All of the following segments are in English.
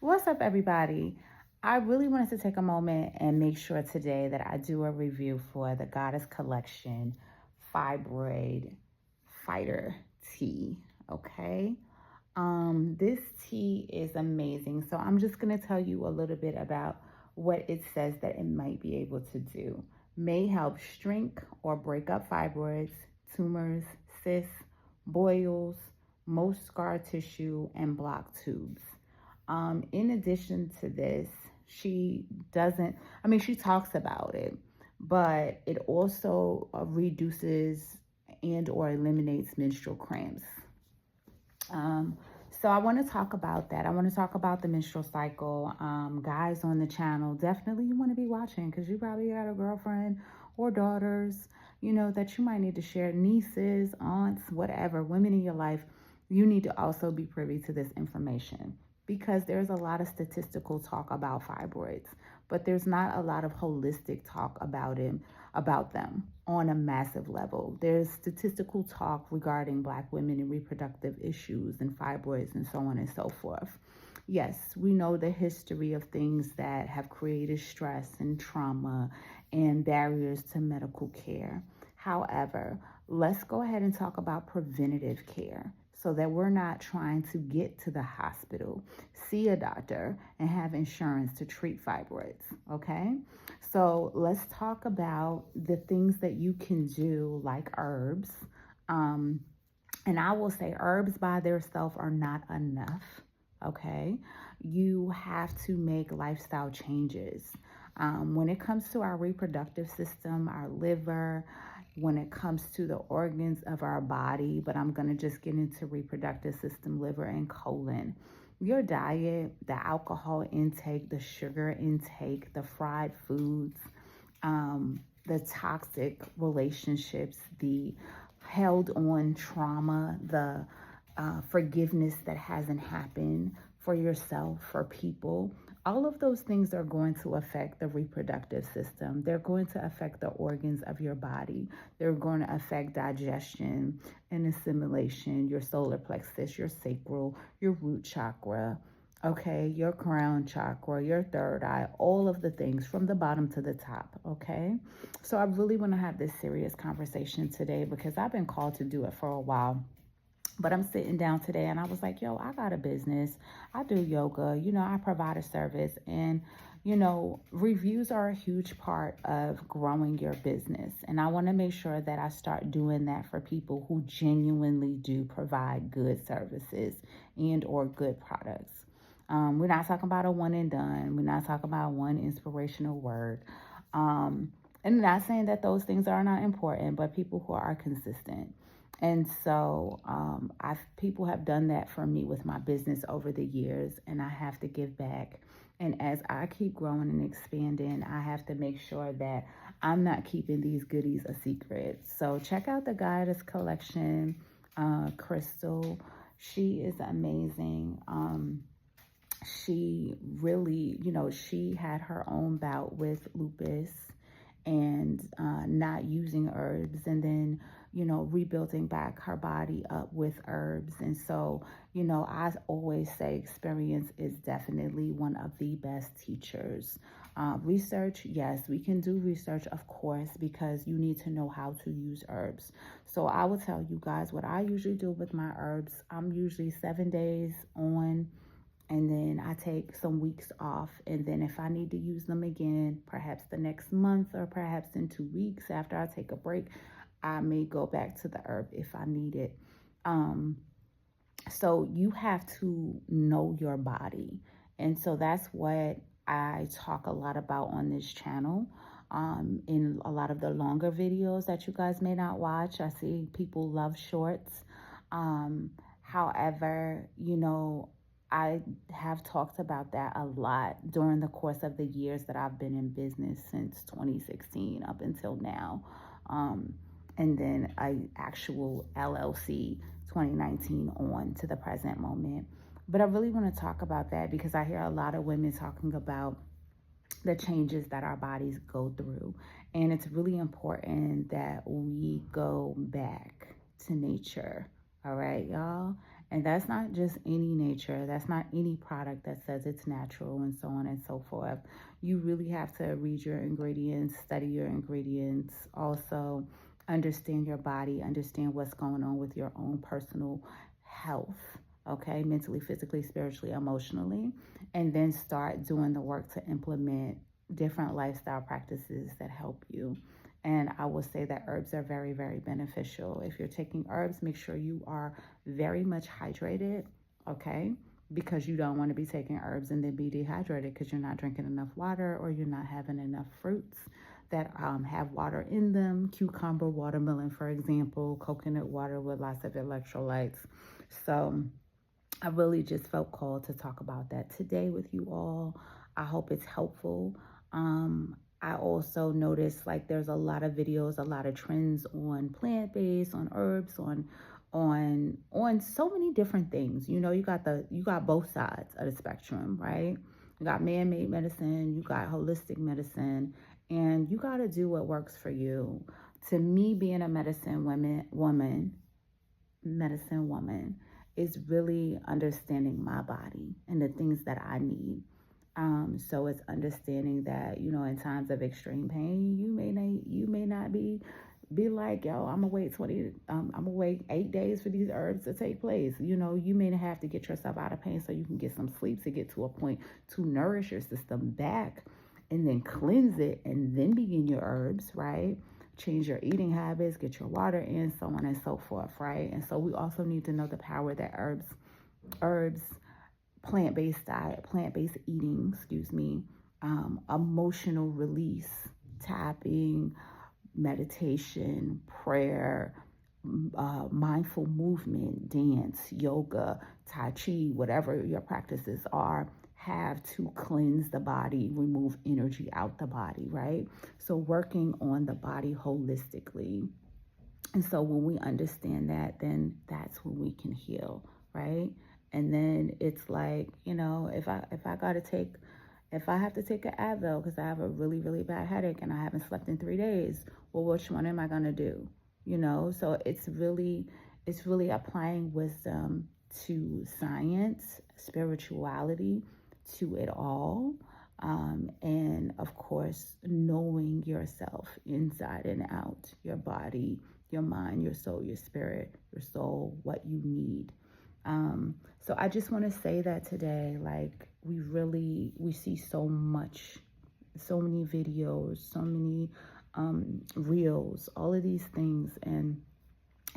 What's up, everybody? I really wanted to take a moment and make sure today that I do a review for the Goddess Collection Fibroid Fighter Tea. Okay. This tea is amazing. So I'm just going to tell you a little bit about what it says that it might be able to do. May help shrink or break up fibroids, tumors, cysts, boils, most scar tissue, and blocked tubes. In addition to this, she doesn't, she talks about it, but it also reduces and or eliminates menstrual cramps. So I want to talk about that. I want to talk about the menstrual cycle. Guys on the channel, definitely you want to be watching because you probably got a girlfriend or daughters, that you might need to share, nieces, aunts, whatever, women in your life. You need to also be privy to this information because there's a lot of statistical talk about fibroids, but there's not a lot of holistic talk about them on a massive level. There's statistical talk regarding Black women and reproductive issues and fibroids and so on and so forth. Yes, we know the history of things that have created stress and trauma and barriers to medical care. However, let's go ahead and talk about preventative care so that we're not trying to get to the hospital, see a doctor, and have insurance to treat fibroids, okay? So let's talk about the things that you can do like herbs. And I will say herbs by themselves are not enough, okay? You have to make lifestyle changes. When it comes to our reproductive system, our liver, when it comes to the organs of our body, but I'm going to just get into reproductive system, liver, and colon. Your diet, the alcohol intake, the sugar intake, the fried foods, the toxic relationships, the held on trauma, the forgiveness that hasn't happened for yourself, for people. All of those things are going to affect the reproductive system. They're going to affect the organs of your body. They're going to affect digestion and assimilation, your solar plexus, your sacral, your root chakra, okay, your crown chakra, your third eye, all of the things from the bottom to the top, okay? So I really want to have this serious conversation today because I've been called to do it for a while. But I'm sitting down today and I was like, yo, I got a business. I do yoga. I provide a service. And, reviews are a huge part of growing your business. And I want to make sure that I start doing that for people who genuinely do provide good services and or good products. We're not talking about a one and done. We're not talking about one inspirational word. And not saying that those things are not important, but people who are consistent. And so people have done that for me with my business over the years, and I have to give back. And as I keep growing and expanding, I have to make sure that I'm not keeping these goodies a secret. So check out the Goddess Collection, Crystal. She is amazing. She really, she had her own bout with lupus and not using herbs, and then rebuilding back her body up with herbs. And so I always say experience is definitely one of the best teachers. Research, yes, we can do research, of course, because you need to know how to use herbs. So I will tell you guys what I usually do with my herbs. I'm usually 7 days on, and then I take some weeks off. And then if I need to use them again, perhaps the next month or perhaps in 2 weeks after I take a break, I may go back to the herb if I need it. So you have to know your body. And so that's what I talk a lot about on this channel. In a lot of the longer videos that you guys may not watch, I see people love shorts. However, I have talked about that a lot during the course of the years that I've been in business since 2016 up until now. And then an actual LLC 2019 on to the present moment. But I really want to talk about that because I hear a lot of women talking about the changes that our bodies go through. And it's really important that we go back to nature. All right, y'all. And that's not just any nature. That's not any product that says it's natural and so on and so forth. You really have to read your ingredients, study your ingredients, also understand your body, understand what's going on with your own personal health, okay, mentally, physically, spiritually, emotionally, and then start doing the work to implement different lifestyle practices that help you. And I will say that herbs are very, very beneficial. If you're taking herbs, make sure you are very much hydrated, okay? Because you don't want to be taking herbs and then be dehydrated because you're not drinking enough water or you're not having enough fruits that have water in them. Cucumber, watermelon, for example, coconut water with lots of electrolytes. So I really just felt called to talk about that today with you all. I hope it's helpful. I also noticed like there's a lot of videos, a lot of trends on plant-based, on herbs, on so many different things. You know, you got both sides of the spectrum, right? You got man-made medicine, you got holistic medicine, and you got to do what works for you. To me, being a medicine woman is really understanding my body and the things that I need. So it's understanding that, you know, in times of extreme pain, you may not be like, yo, I'm gonna wait 8 days for these herbs to take place. You know, you may have to get yourself out of pain so you can get some sleep to get to a point to nourish your system back and then cleanse it and then begin your herbs, right? Change your eating habits, get your water in, so on and so forth, right? And so we also need to know the power that herbs, plant-based diet, plant-based eating, emotional release, tapping, meditation, prayer, mindful movement, dance, yoga, tai chi, whatever your practices are, have to cleanse the body, remove energy out the body, right? So working on the body holistically. And so when we understand that, then that's when we can heal, right? And then it's like, you know, if I have to take an Advil because I have a really, really bad headache and I haven't slept in 3 days, well, which one am I going to do? You know, so it's really applying wisdom to science, spirituality, to it all. And of course, knowing yourself inside and out, your body, your mind, your soul, your spirit, your soul, what you need. So I just want to say that today, like, we see so many videos, so many reels, all of these things, and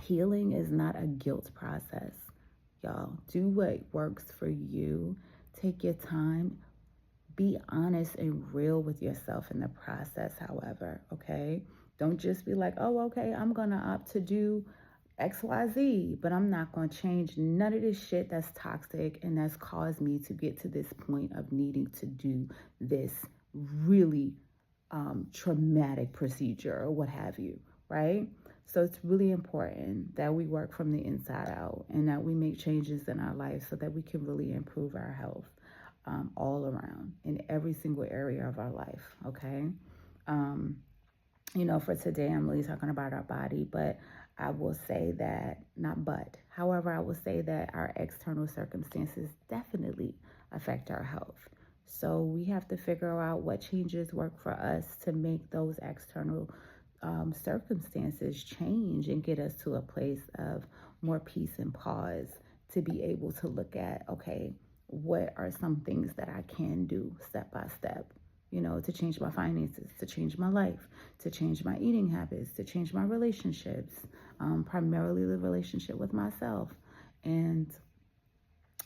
healing is not a guilt process, y'all. Do what works for you. Take your time. Be honest and real with yourself in the process, however, okay? Don't just be like, oh, okay, I'm going to opt to do XYZ, but I'm not going to change none of this shit that's toxic and that's caused me to get to this point of needing to do this really traumatic procedure or what have you, right? So it's really important that we work from the inside out and that we make changes in our life so that we can really improve our health all around in every single area of our life, okay? You know, for today, I'm really talking about our body, but I will say that, however, I will say that our external circumstances definitely affect our health. So we have to figure out what changes work for us to make those external circumstances change and get us to a place of more peace and pause to be able to look at, okay, what are some things that I can do step by step, you know, to change my finances, to change my life, to change my eating habits, to change my relationships, primarily the relationship with myself. And,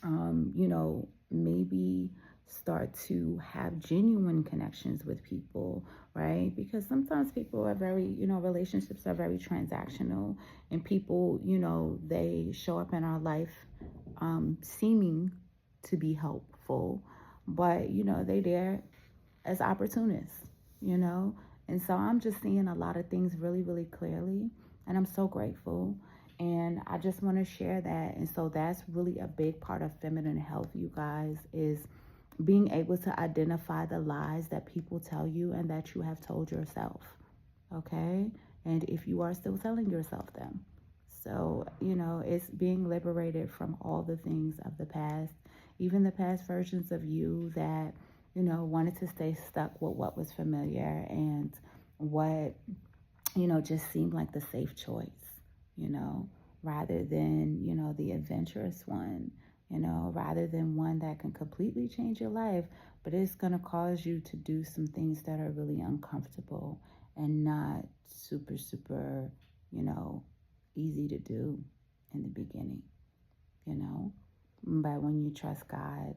you know, maybe start to have genuine connections with people, right? Because sometimes people are relationships are very transactional, and people, you know, they show up in our life seeming to be helpful, but, you know, they there as opportunists, you know? And so I'm just seeing a lot of things really, really clearly, and I'm so grateful. And I just want to share that. And so that's really a big part of feminine health, you guys, is being able to identify the lies that people tell you and that you have told yourself, okay? And if you are still telling yourself them. So, it's being liberated from all the things of the past, even the past versions of you that, wanted to stay stuck with what was familiar and what, just seemed like the safe choice, rather than, the adventurous one, rather than one that can completely change your life, but it's going to cause you to do some things that are really uncomfortable and not super, super, easy to do in the beginning, But when you trust God,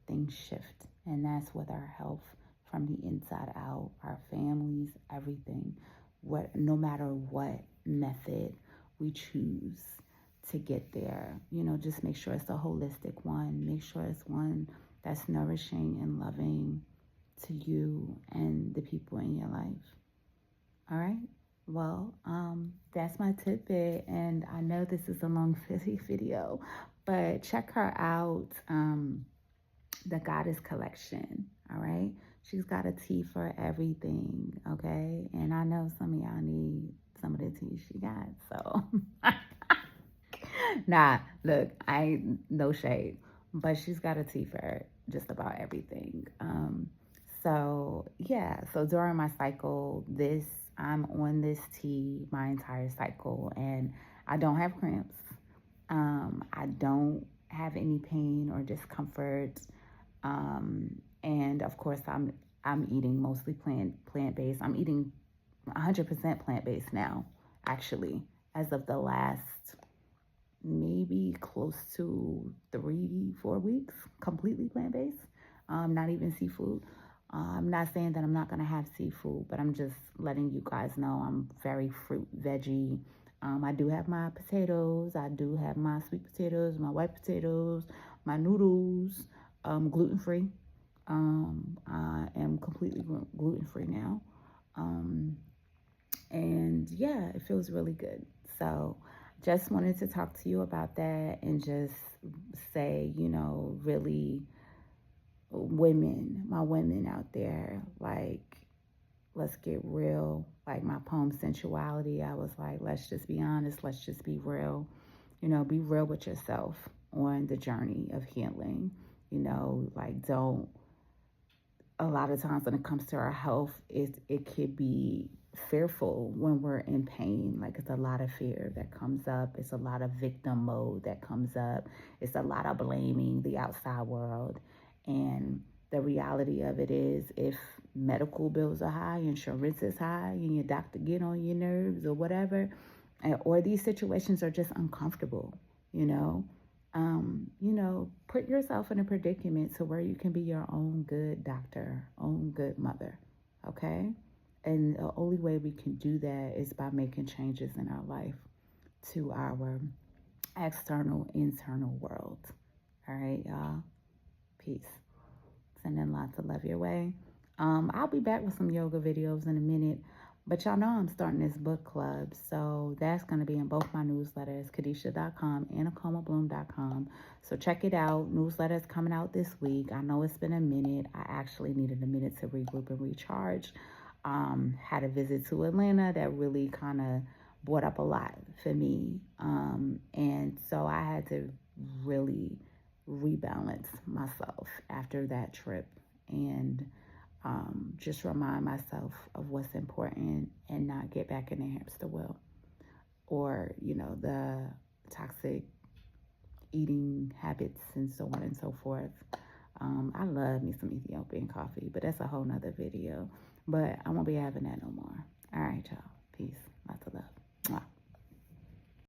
things shift. And that's with our health from the inside out, our families, everything. No matter what method we choose to get there, just make sure it's a holistic one. Make sure it's one that's nourishing and loving to you and the people in your life. All right. Well, that's my tidbit, and I know this is a long video, but check her out, the Goddess Collection. All right. She's got a tea for everything. Okay. And I know some of y'all need some of the tea she got. So, nah, look, no shade, but she's got a tea for just about everything. So yeah, so during my cycle, I'm on this tea my entire cycle, and I don't have cramps. I don't have any pain or discomfort. And of course, I'm eating mostly plant-based. I'm eating 100% plant-based now, actually, as of the last maybe close to 3-4 weeks, completely plant-based. Not even seafood. I'm not saying that I'm not going to have seafood, but I'm just letting you guys know I'm very fruit, veggie. I do have my potatoes. I do have my sweet potatoes, my white potatoes, my noodles, gluten-free. I am completely gluten-free now. And yeah, it feels really good. So just wanted to talk to you about that and just say, really, my women out there, like, let's get real. Like my poem Sensuality, I was like, let's just be honest, let's just be real. Be real with yourself on the journey of healing. Like, don't, a lot of times when it comes to our health, it could be fearful when we're in pain. Like, it's a lot of fear that comes up. It's a lot of victim mode that comes up. It's a lot of blaming the outside world. And the reality of it is, if medical bills are high, insurance is high, and your doctor get on your nerves or whatever, or these situations are just uncomfortable, put yourself in a predicament to where you can be your own good doctor, own good mother, okay? And the only way we can do that is by making changes in our life to our external, internal world. All right, y'all? Peace. Sending lots of love your way. I'll be back with some yoga videos in a minute, but y'all know I'm starting this book club, so that's going to be in both my newsletters, Khadeshia.com and AkomaBloom.com. So check it out. Newsletters coming out this week. I know it's been a minute. I actually needed a minute to regroup and recharge. Had a visit to Atlanta that really kind of brought up a lot for me. And so I had to really rebalance myself after that trip and just remind myself of what's important and not get back in the hamster wheel or, the toxic eating habits and so on and so forth. I love me some Ethiopian coffee, but that's a whole nother video. But I won't be having that no more. All right, y'all. Peace.